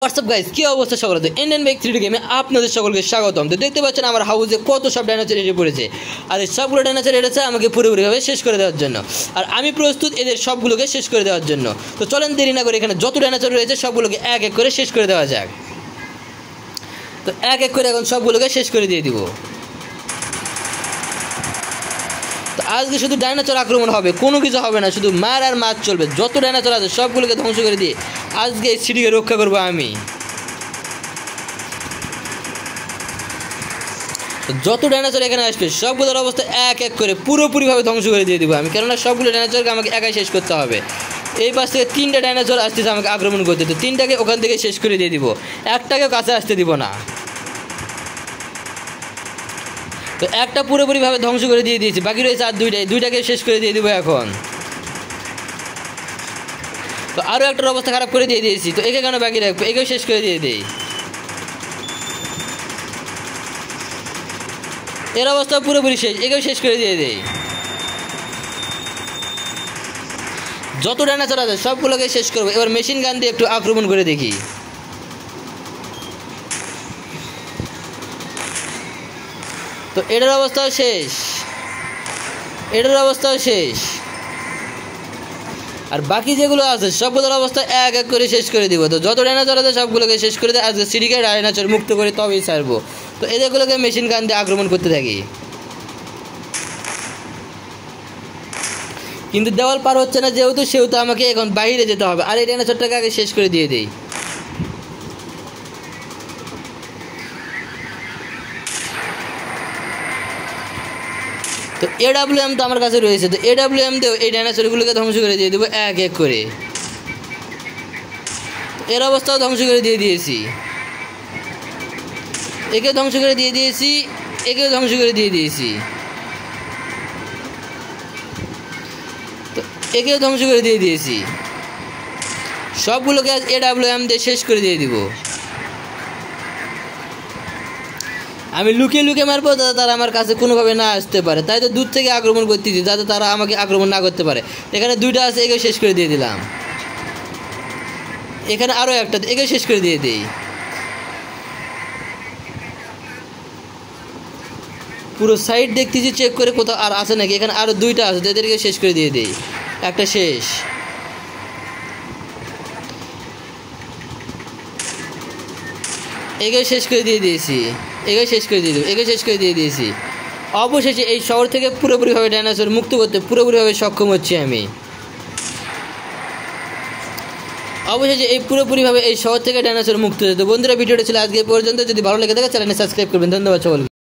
WhatsApp guys, কি অবস্থা সকলের? ইন্ডিয়ান বাইক 3D গেমে আপনাদের সকলকে স্বাগতম। তো দেখতে পাচ্ছেন আমার হাউসে কত সব ডাইনোসর এসে পড়েছে, আর এই সবগুলো ডাইনোসর এসেছে আমাকে পুরোপুরিভাবে শেষ করে দেওয়ার জন্য, আর আমি প্রস্তুত এদের সবগুলোকে শেষ করে দেওয়ার জন্য। তো চলেন দেরি না করে এখানে যত ডাইনোসর রয়েছে সবগুলোকে এক এক করে শেষ করে দেওয়া যাক। তো এক এক করে এখন সবগুলোকে শেষ করে দিয়ে দিব। তো আজকে শুধু ডাইনোসর আক্রমণ হবে, কোনো কিছু হবে না, শুধু মার আর মাছ চলবে। যত ডাইনোসর আছে সবগুলোকে ধ্বংস করে দিয়ে আজকে এই সিটিকে রক্ষা করবো আমি। যত ডাইনোসর এখানে আসবে সবগুলোর অবস্থা এক এক করে পুরোপুরিভাবে ধ্বংস করে দিয়ে দেবো আমি, কেননা সবগুলো ডাইনোসরকে আমাকে একাই শেষ করতে হবে। এই পাশ থেকে 3টা ডাইনোসর আসতেছে আমাকে আক্রমণ করতে, তো 3টাকে ওখান থেকে শেষ করে দিয়ে দিব, একটাকেও কাছে আসতে দিব না। তো একটা পুরোপুরিভাবে ধ্বংস করে দিয়ে দিয়েছি, বাকি রয়েছে আর দুইটাকে শেষ করে দিয়ে দিব এখন। তো আরও একটার অবস্থা খারাপ করে দিয়ে দিয়েছি, তো একে কেন বাকি রাখবো, একেও শেষ করে দিয়ে দিই। এর অবস্থা পুরোপুরি শেষ, একেও শেষ করে দিয়ে দেই। যত ডাইনোসর আছে সবগুলোকে শেষ করবো। এবার মেশিন গান দিয়ে একটু আক্রমণ করে দেখি। তো এটার অবস্থাও শেষ, এটার অবস্থাও শেষ, আর বাকি যেগুলো আছে সবগুলোর অবস্থা এক এক করে শেষ করে দিব। তো যত ডাইনোসর আছে সবগুলোকে শেষ করে দিয়ে আজকে সিটিকে ডাইনোসর মুক্ত করে তবেই ছাড়বো। তো এদেরগুলোকে মেশিন গান দিয়ে আক্রমণ করতে থাকি, কিন্তু দেওয়াল পার হচ্ছে না যেহেতু, সেহেতু আমাকে এখন বাইরে যেতে হবে, আর এই ডাইনোসরটাকে আগে শেষ করে দিয়ে দেই। তো AWM তো আমার কাছে রয়েছে, তো AWM দিয়েও এই ডাইনোসরগুলোকে ধ্বংস করে দিয়ে দেবো এক এক করে। এর অবস্থাও ধ্বংস করে দিয়ে দিয়েছি, একে ধ্বংস করে দিয়ে দিয়েছি, একেও ধ্বংস করে দিয়ে দিয়েছি, তো একেও ধ্বংস করে দিয়ে দিয়েছি। সবগুলোকে আজ AWM দিয়ে শেষ করে দিয়ে দিব। আমি লুকিয়ে লুকিয়ে মারবো যাতে তারা আমার কাছে কোনোভাবে না আসতে পারে, তাই তো দূর থেকে আক্রমণ করতেছি যাতে তারা আমাকে আক্রমণ না করতে পারে। এখানে 2টা আছে, একে শেষ করে দিয়ে দিলাম। এখানে আরও একটা, একে শেষ করে দিয়ে দিই। পুরো সাইড দেখতেছি চেক করে কোথাও আর আছে নাকি, এখানে আরও 2টা আছে, এদেরকে শেষ করে দিয়ে দিই। একটা শেষ, একে শেষ করে দিয়ে দিয়েছি, একে শেষ করে দিয়ে দেবো, একে শেষ করে দিয়ে দিয়েছি। অবশেষে এই শহর থেকে পুরোপুরিভাবে ডাইনোসর মুক্ত করতে পুরোপুরিভাবে সক্ষম হচ্ছি আমি। অবশেষে এই পুরোপুরিভাবে এই শহর থেকে ডাইনোসর মুক্ত হচ্ছে। তো বন্ধুরা, ভিডিওটা ছিল আজকে পর্যন্ত। যদি ভালো লেগে থাকে চ্যানেলটি সাবস্ক্রাইব করবেন। ধন্যবাদ সকলকে।